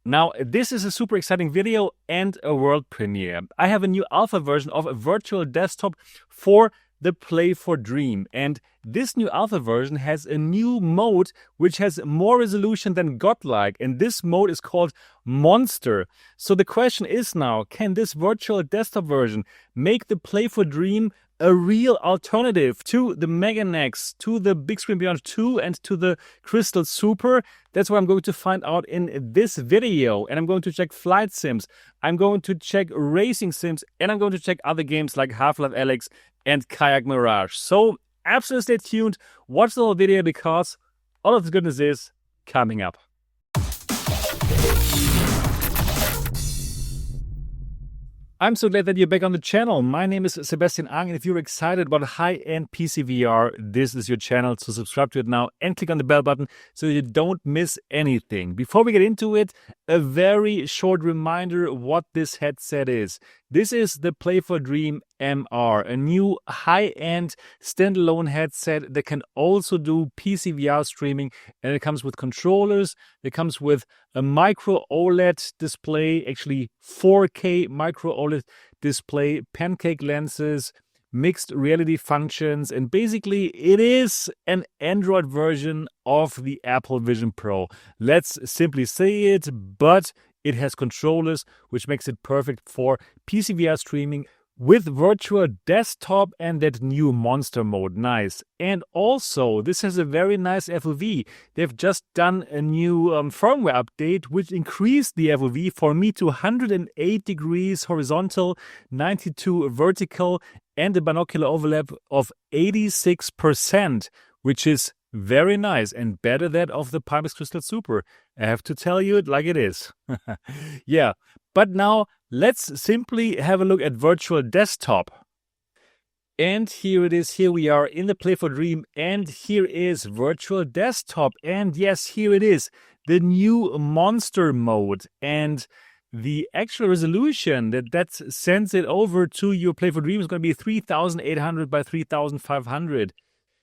Now, this is a super exciting video and a world premiere. I have a new alpha version of a virtual desktop for the Play for Dream. And this new alpha version has a new mode which has more resolution than Godlike. And this mode is called Monster. So the question is now, can this virtual desktop version make the Play for Dream a real alternative to the Meganex, to the Big Screen Beyond 2 and to the Crystal Super? That's what I'm going to find out in this video. And I'm going to check flight sims, I'm going to check racing sims, and I'm going to check other games like Half-Life Alyx and Kayak Mirage. So absolutely stay tuned, watch the whole video because all of this goodness is coming up. I'm so glad that you're back on the channel. My name is Sebastian Ang, and if you're excited about high-end PCVR, this is your channel, so subscribe to it now and click on the bell button so you don't miss anything. Before we get into it, a very short reminder what this headset is. This is the Play for Dream MR, a new high-end standalone headset that can also do PCVR streaming, and it comes with controllers, it comes with a micro OLED display, actually 4K micro OLED display, pancake lenses, mixed reality functions, and basically it is an Android version of the Apple Vision Pro. Let's simply say it, but it has controllers, which makes it perfect for PCVR streaming with virtual desktop and that new monster mode. Nice. And also, this has a very nice FOV. They've just done a new firmware update, which increased the FOV for me to 108 degrees horizontal, 92 vertical, and a binocular overlap of 86%, which is very nice and better than that of the Pimax Crystal Super. I have to tell you it like it is. Yeah, but now let's simply have a look at virtual desktop. And here it is. Here we are in the Play for Dream, and here is virtual desktop. And yes, here it is, the new monster mode. And the actual resolution that sends it over to your Play for Dream is going to be 3800 by 3500.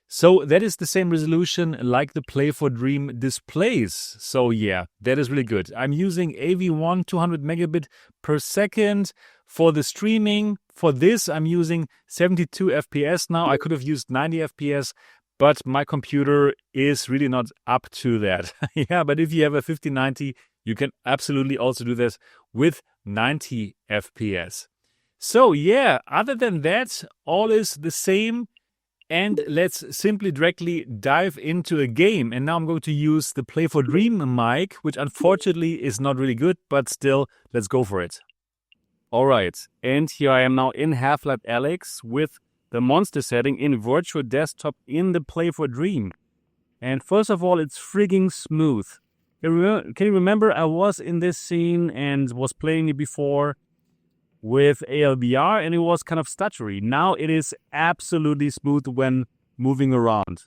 So that is the same resolution like the Play for Dream displays. So yeah, that is really good. I'm using AV1 200 megabit per second for the streaming. For this, I'm using 72 FPS now. I could have used 90 FPS, but my computer is really not up to that. Yeah, but if you have a 5090, you can absolutely also do this with 90 FPS. So yeah, other than that, all is the same. And let's simply directly dive into a game. And now I'm going to use the Play for Dream mic, which unfortunately is not really good, but still, let's go for it. All right, and here I am now in Half-Life Alyx with the monster setting in virtual desktop in the Play for Dream. And first of all, it's frigging smooth. Can you remember I was in this scene and was playing it before with ALBR, and it was kind of stuttery. Now it is absolutely smooth when moving around.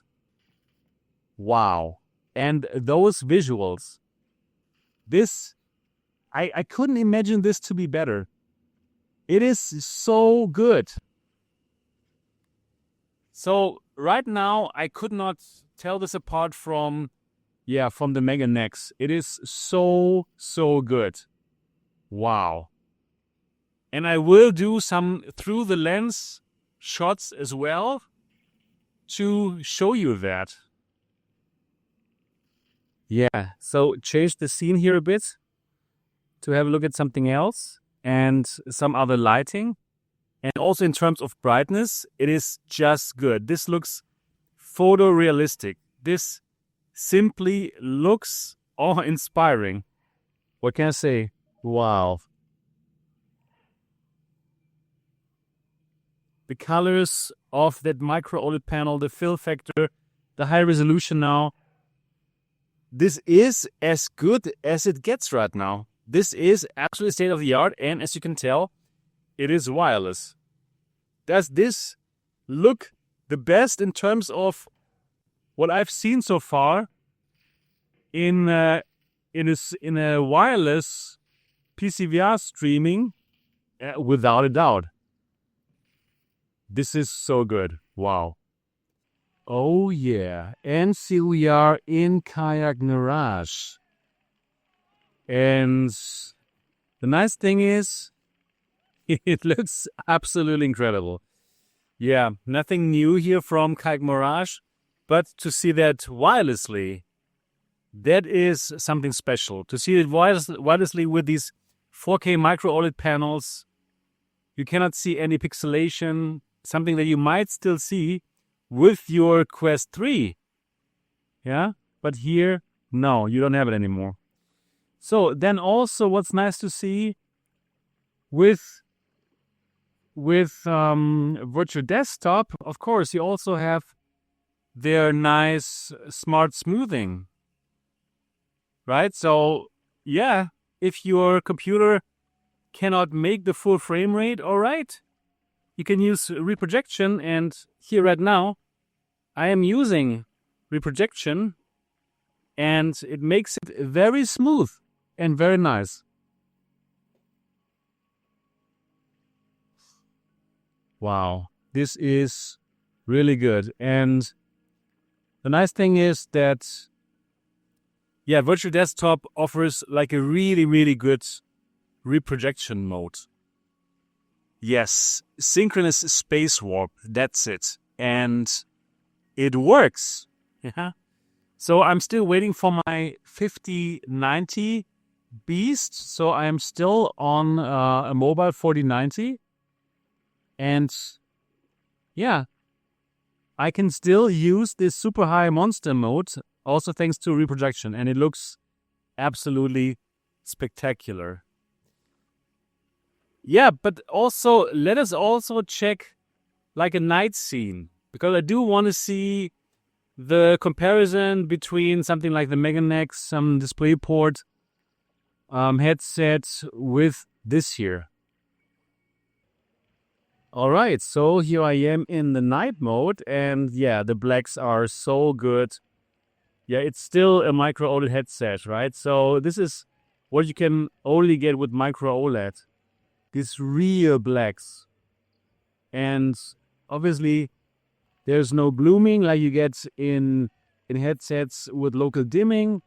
Wow. And those visuals. This, I couldn't imagine this to be better. It is so good. So right now, I could not tell this apart from the Meganex. It is so good. Wow. And I will do some through the lens shots as well to show you that. Yeah, so change the scene here a bit to have a look at something else and some other lighting. And also in terms of brightness, it is just good. This looks photorealistic. This simply looks awe-inspiring. What can I say? Wow. The colors of that micro OLED panel, the fill factor, the high resolution now. This is as good as it gets right now. This is absolutely state of the art, and as you can tell, it is wireless. Does this look the best in terms of what I've seen so far in a wireless PCVR streaming? Without a doubt. This is so good. Wow. Oh yeah. And here we are in Kayak Mirage. And the nice thing is, it looks absolutely incredible. Yeah, nothing new here from Kayak Mirage, but to see that wirelessly, that is something special. To see it wirelessly with these 4K micro OLED panels, you cannot see any pixelation, something that you might still see with your Quest 3. Yeah, but here, no, you don't have it anymore. So then also what's nice to see with Virtual Desktop, of course, you also have their nice smart smoothing, right? So yeah, if your computer cannot make the full frame rate, all right, you can use reprojection. And here right now, I am using reprojection, and it makes it very smooth and very nice. Wow, this is really good. And the nice thing is that, yeah, Virtual Desktop offers like a really, really good reprojection mode. Yes, synchronous space warp, that's it. And it works. Yeah. So I'm still waiting for my 5090 Beast. So I'm still on a mobile 4090. And yeah, I can still use this super high monster mode, also thanks to reprojection, and it looks absolutely spectacular. Yeah, but also let us also check like a night scene, because I do want to see the comparison between something like the Meganex, some DisplayPort headset with this here. All right, so here I am in the night mode, and yeah, the blacks are so good. Yeah, it's still a micro OLED headset, right? So this is what you can only get with micro OLED. These real blacks. And obviously, there's no blooming like you get in headsets with local dimming.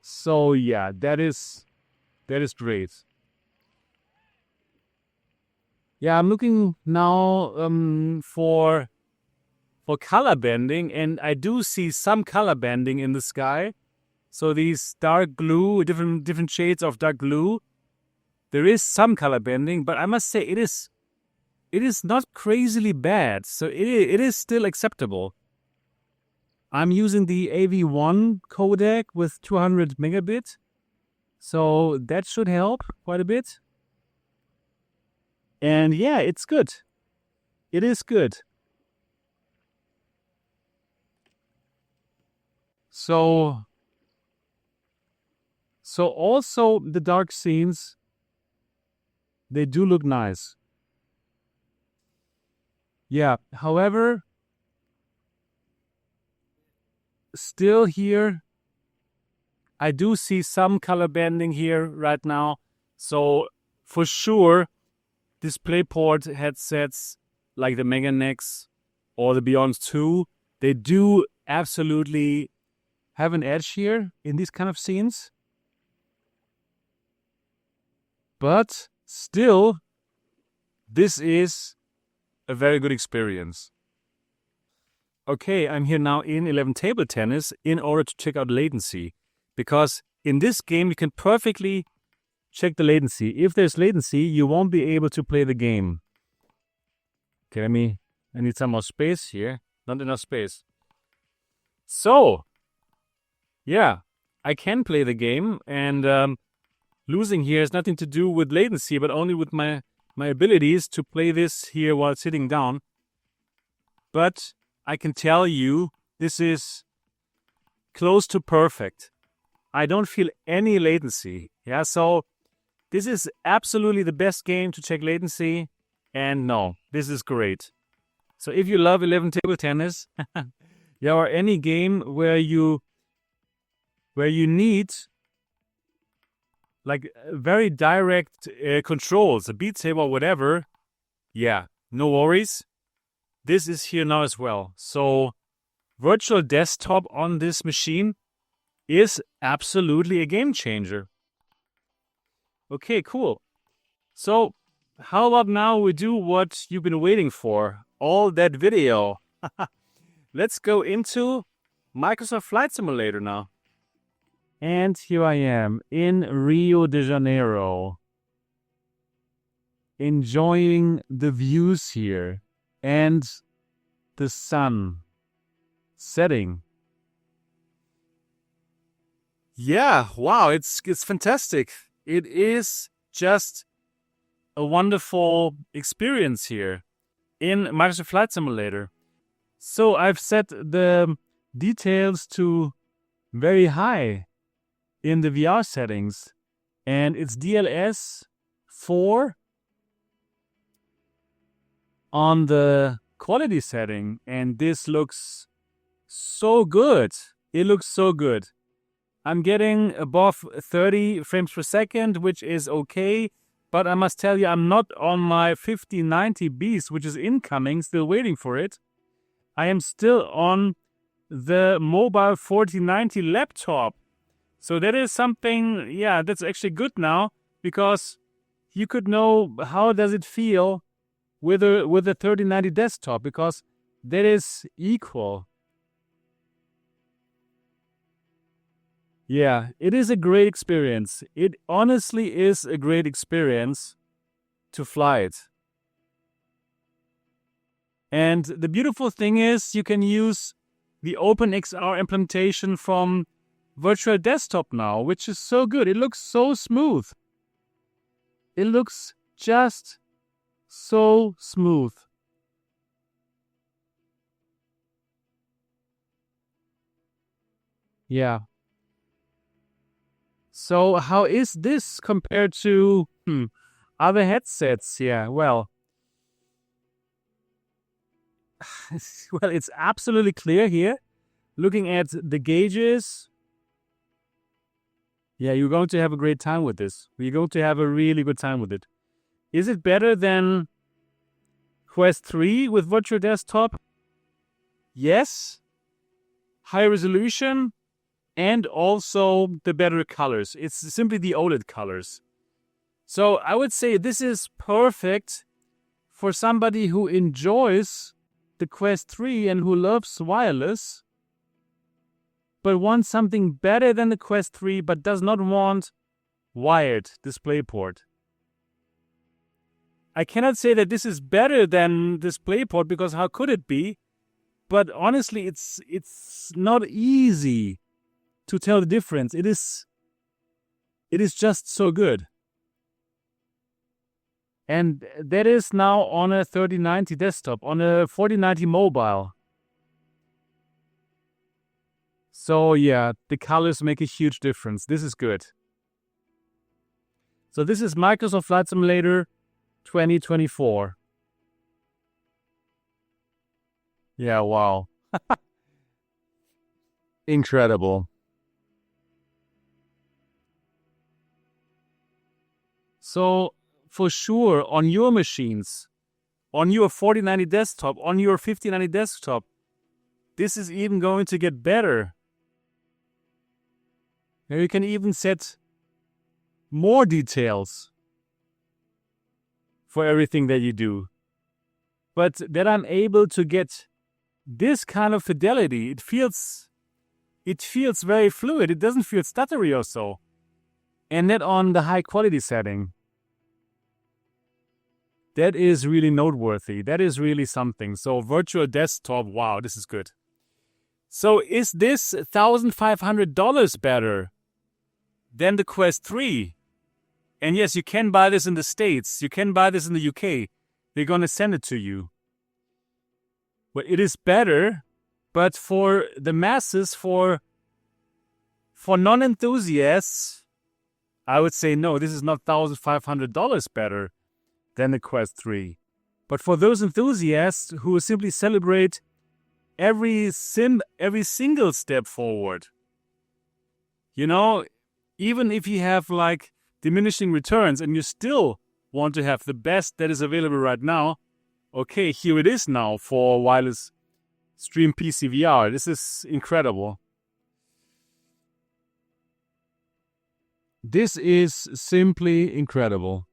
So yeah, that is great. Yeah, I'm looking now for color banding, and I do see some color banding in the sky. So these dark blue, different shades of dark blue, there is some color banding, but I must say it is not crazily bad. So it is still acceptable. I'm using the AV1 codec with 200 megabit, so that should help quite a bit. And yeah, it's good. It is good. So also the dark scenes, they do look nice. Yeah, however, still here, I do see some color banding here right now. So for sure, DisplayPort headsets like the Meganex or the Beyond 2, they do absolutely have an edge here in these kind of scenes. But still, this is a very good experience. Okay, I'm here now in 11 Table Tennis in order to check out latency. Because in this game, you can perfectly check the latency. If there's latency, you won't be able to play the game. Okay, I need some more space here. Not enough space. So, yeah, I can play the game, and losing here has nothing to do with latency, but only with my abilities to play this here while sitting down. But I can tell you, this is close to perfect. I don't feel any latency. Yeah, so this is absolutely the best game to check latency. And no, this is great. So if you love 11 Table Tennis, yeah, or any game where you need like very direct controls, a Beat Saber or whatever, yeah, no worries. This is here now as well. So Virtual Desktop on this machine is absolutely a game changer. Okay, cool. So how about now we do what you've been waiting for, all that video. Let's go into Microsoft Flight Simulator now. And here I am in Rio de Janeiro, enjoying the views here and the sun setting. Yeah, wow, it's fantastic. It is just a wonderful experience here in Microsoft Flight Simulator. So I've set the details to very high in the VR settings, and it's DLS 4 on the quality setting, and this looks so good. It looks so good. I'm getting above 30 frames per second, which is okay, but I must tell you, I'm not on my 5090 beast, which is incoming, still waiting for it. I am still on the mobile 4090 laptop. So that is something, yeah, that's actually good now, because you could know how does it feel with a 3090 desktop, because that is equal. Yeah, it is a great experience. It honestly is a great experience to fly it. And the beautiful thing is you can use the OpenXR implementation from Virtual Desktop now, which is so good. It looks so smooth. It looks just so smooth. Yeah. So how is this compared to other headsets? Yeah, well, it's absolutely clear here. Looking at the gauges, yeah, you're going to have a great time with this. You're going to have a really good time with it. Is it better than Quest 3 with Virtual Desktop? Yes. High resolution. And also the better colors. It's simply the OLED colors. So I would say this is perfect for somebody who enjoys the Quest 3 and who loves wireless, but wants something better than the Quest 3, but does not want wired DisplayPort. I cannot say that this is better than DisplayPort, because how could it be? But honestly, it's not easy to tell the difference. It is just so good. And that is now on a 3090 desktop, on a 4090 mobile. So yeah, the colors make a huge difference. This is good. So this is Microsoft Flight Simulator 2024. Yeah, wow. Incredible. So for sure, on your machines, on your 4090 desktop, on your 5090 desktop, this is even going to get better. Now you can even set more details for everything that you do. But that I'm able to get this kind of fidelity, it feels very fluid. It doesn't feel stuttery or so. And that on the high quality setting. That is really noteworthy. That is really something. So Virtual Desktop, wow, this is good. So is this $1,500 better than the Quest 3? And yes, you can buy this in the States. You can buy this in the UK. They're going to send it to you. But it is better, but for the masses, for non-enthusiasts, I would say no, this is not $1,500 better than the Quest 3. But for those enthusiasts who simply celebrate every single step forward, you know, even if you have like diminishing returns and you still want to have the best that is available right now, okay, here it is now for wireless stream PCVR. This is incredible. This is simply incredible.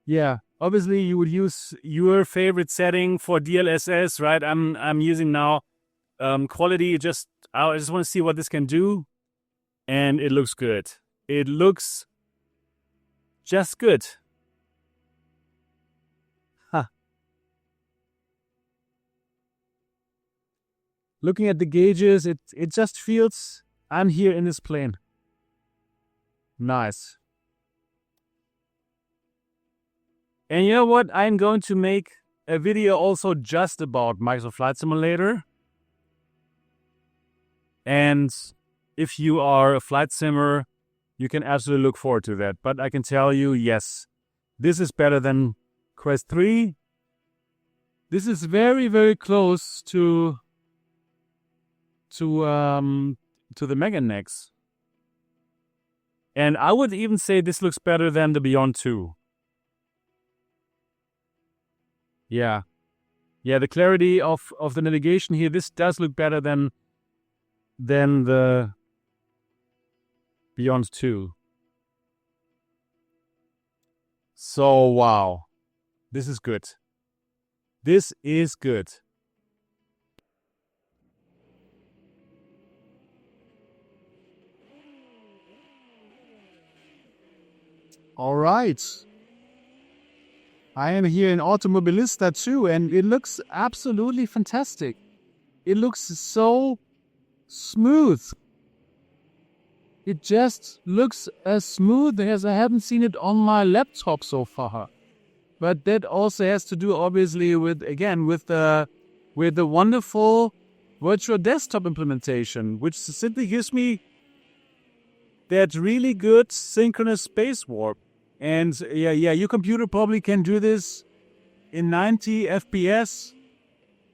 Yeah, obviously you would use your favorite setting for DLSS, right? I'm using now quality. I just want to see what this can do, and it looks good. It looks just good. Huh. Looking at the gauges, it just feels I'm here in this plane. Nice. And you know what? I'm going to make a video also just about Microsoft Flight Simulator. And if you are a flight simmer, you can absolutely look forward to that. But I can tell you, yes, this is better than Quest 3. This is very, very close to the Meganex. And I would even say this looks better than the Beyond 2. Yeah. Yeah, the clarity of the navigation here, this does look better than the Beyond 2. So, wow. This is good. This is good. All right. I am here in Automobilista too, and it looks absolutely fantastic. It looks so smooth. It just looks as smooth as I haven't seen it on my laptop so far. But that also has to do, obviously, with the wonderful virtual desktop implementation, which simply gives me that really good synchronous space warp. And yeah, your computer probably can do this in 90 FPS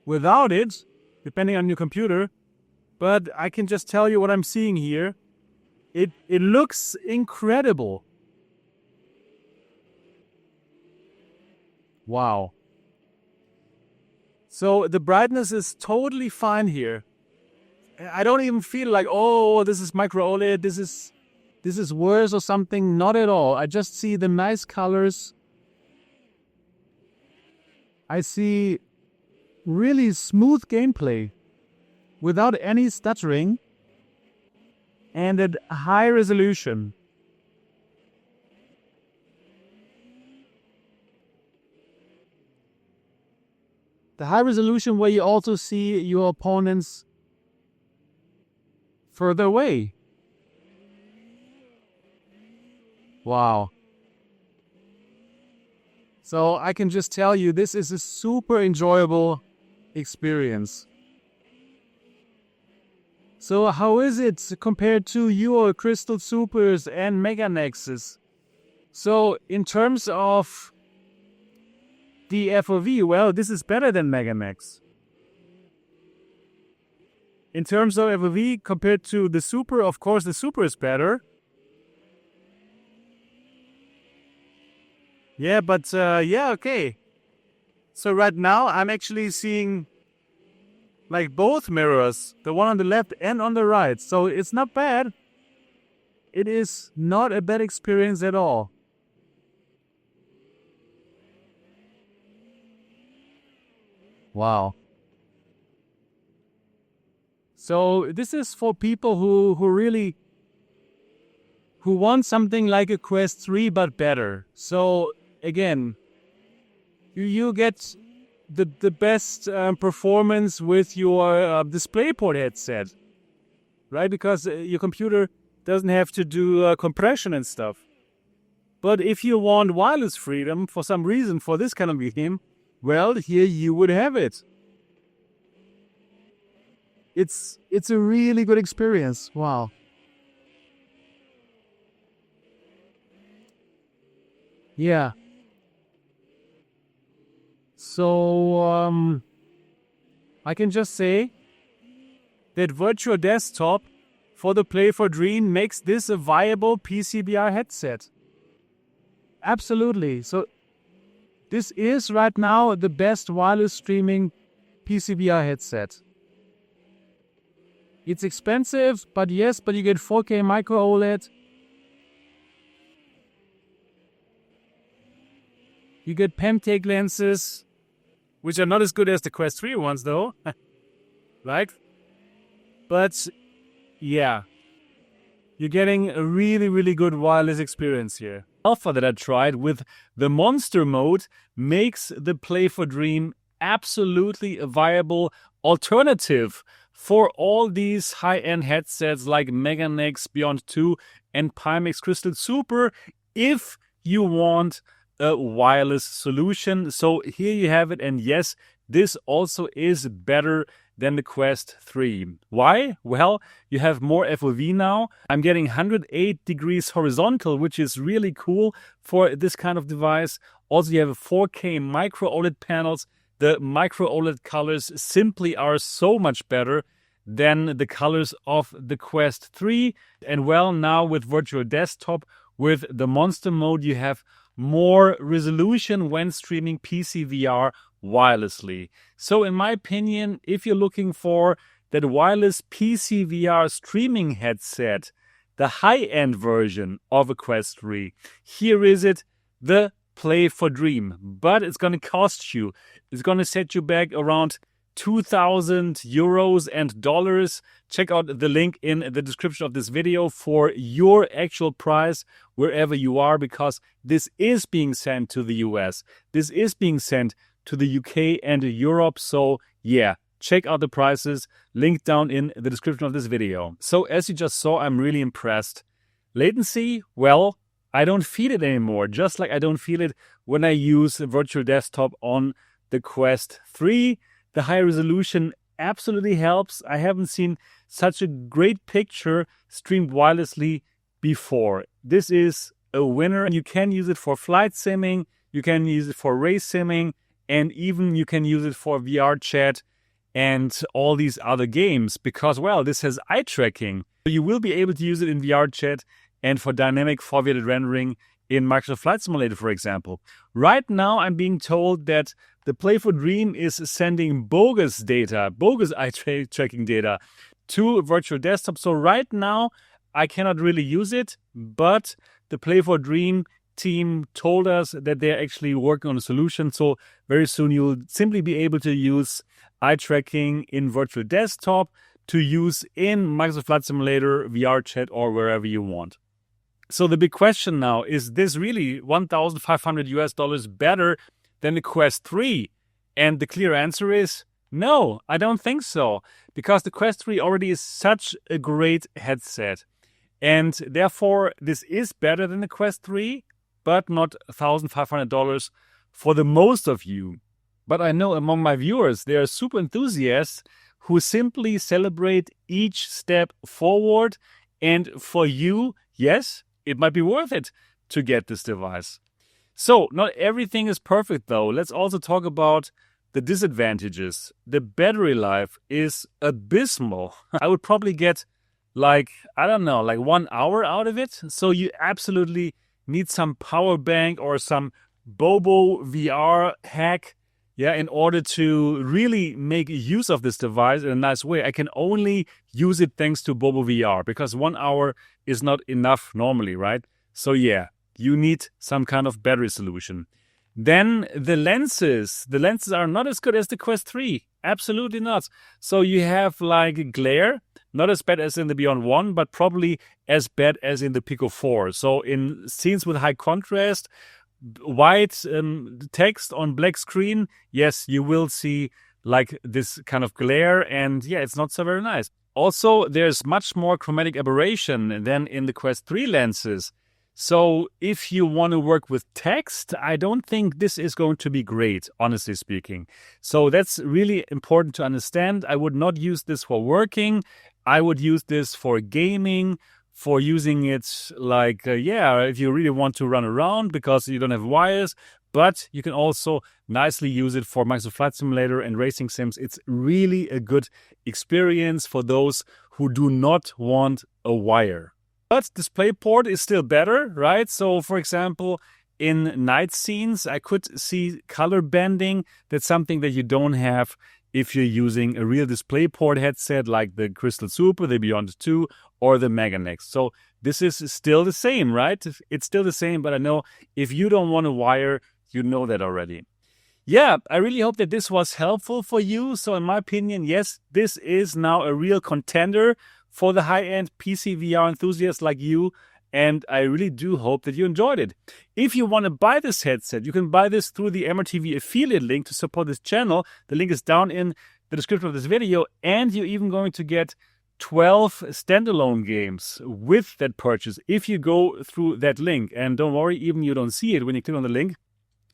without it, depending on your computer. But I can just tell you what I'm seeing here. It looks incredible. Wow. So the brightness is totally fine here. I don't even feel like, oh, this is micro OLED, this is worse or something. Not at all. I just see the nice colors. I see really smooth gameplay without any stuttering and at high resolution. The high resolution where you also see your opponents further away. Wow. So I can just tell you, this is a super enjoyable experience. So how is it compared to your Crystal Supers and Meganexes? So in terms of the FOV, well, this is better than Meganex. In terms of FOV compared to the Super, of course the Super is better. Yeah, but yeah, okay. So right now I'm actually seeing like both mirrors, the one on the left and on the right. So it's not bad. It is not a bad experience at all. Wow. So this is for people who really want something like a Quest 3 but better. So again, you get the best performance with your DisplayPort headset, right? Because your computer doesn't have to do compression and stuff. But if you want wireless freedom for some reason for this kind of game, well, here you would have it. It's a really good experience. Wow. Yeah. So I can just say that Virtual Desktop for the Play for Dream makes this a viable PCVR headset. Absolutely. So this is right now the best wireless streaming PCVR headset. It's expensive, but yes, but you get 4K micro OLED. You get Pentake lenses, which are not as good as the Quest 3 ones though. Right? But yeah, you're getting a really, really good wireless experience here. Alpha that I tried with the Monster mode makes the Play for Dream absolutely a viable alternative for all these high-end headsets like Meganex Beyond 2 and Pimax Crystal Super if you want a wireless solution. So here you have it, and yes, this also is better than the Quest 3. Why? Well, you have more FOV now. I'm getting 108 degrees horizontal, which is really cool for this kind of device. Also, you have a 4K micro OLED panels. The micro OLED colors simply are so much better than the colors of the Quest 3. And well, now with Virtual Desktop, with the Monster mode, you have more resolution when streaming PCVR wirelessly. So in my opinion, if you're looking for that wireless PCVR streaming headset, the high-end version of a Quest 3, here is it, the Play for Dream. But it's going to cost you. It's going to set you back around 2,000 euros and dollars. Check out the link in the description of this video for your actual price wherever you are, because this is being sent to the US. This is being sent to the UK and Europe. So yeah, check out the prices. Link down in the description of this video. So as you just saw, I'm really impressed. Latency, well, I don't feel it anymore. Just like I don't feel it when I use Virtual Desktop on the Quest 3. The high resolution absolutely helps. I haven't seen such a great picture streamed wirelessly before. This is a winner. You can use it for flight simming, you can use it for race simming, and even you can use it for VR chat and all these other games because, well, this has eye tracking. You will be able to use it in VR chat and for dynamic foveated rendering in Microsoft Flight Simulator, for example. Right now, I'm being told that the Play for Dream is sending bogus data, bogus eye tracking data to Virtual Desktop. So right now, I cannot really use it, but the Play for Dream team told us that they're actually working on a solution. So very soon you'll simply be able to use eye tracking in Virtual Desktop to use in Microsoft Flight Simulator, VR chat, or wherever you want. So the big question now, is this really $1,500 US better than the Quest 3? And the clear answer is no, I don't think so. Because the Quest 3 already is such a great headset. And therefore, this is better than the Quest 3, but not $1,500 for the most of you. But I know among my viewers, there are super enthusiasts who simply celebrate each step forward. And for you, yes, it might be worth it to get this device. So, not everything is perfect though. Let's also talk about the disadvantages. The battery life is abysmal. I would probably get like 1 hour out of it. So you absolutely need some power bank or some Bobo VR hack, in order to really make use of this device in a nice way. I can only use it thanks to Bobo VR because 1 hour is not enough normally, right? So yeah, you need some kind of battery solution. Then the lenses are not as good as the Quest 3. Absolutely not. So you have like glare, not as bad as in the Beyond 1, but probably as bad as in the Pico 4. So in scenes with high contrast, white text on black screen, yes, you will see like this kind of glare, and yeah, it's not so very nice. Also, there's much more chromatic aberration than in the Quest 3 lenses. So if you want to work with text, I don't think this is going to be great, honestly speaking. So that's really important to understand. I would not use this for working. I would use this for gaming, for using it like, if you really want to run around because you don't have wires. But you can also nicely use it for Microsoft Flight Simulator and racing sims. It's really a good experience for those who do not want a wire. But DisplayPort is still better, right? So, for example, in night scenes, I could see color bending. That's something that you don't have if you're using a real DisplayPort headset like the Crystal Super, the Beyond 2, or the Meganex. So this is still the same, right? It's still the same, but I know if you don't want a wire, you know that already. Yeah, I really hope that this was helpful for you. So in my opinion, yes, this is now a real contender for the high-end PCVR enthusiasts like you. And I really do hope that you enjoyed it. If you want to buy this headset, you can buy this through the MRTV affiliate link to support this channel. The link is down in the description of this video. And you're even going to get 12 standalone games with that purchase if you go through that link. And don't worry, even you don't see it when you click on the link.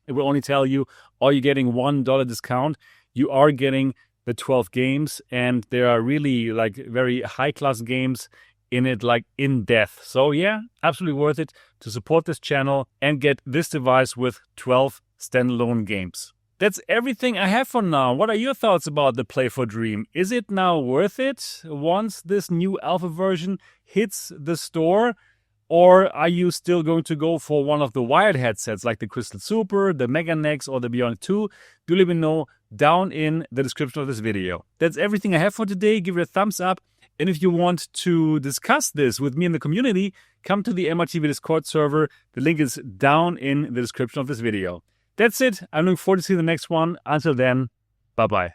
It will only tell you, are you getting $1 discount? You are getting the 12 games. And there are really like very high-class games in it, like in depth. So yeah, absolutely worth it to support this channel and get this device with 12 standalone games. That's everything I have for now. What are your thoughts about the Play for Dream? Is it now worth it once this new alpha version hits the store? Or are you still going to go for one of the wired headsets like the Crystal Super, the Meganex, or the Beyond 2? Do let me know down in the description of this video. That's everything I have for today. Give it a thumbs up. And if you want to discuss this with me in the community, come to the MRTV Discord server. The link is down in the description of this video. That's it. I'm looking forward to seeing the next one. Until then, bye-bye.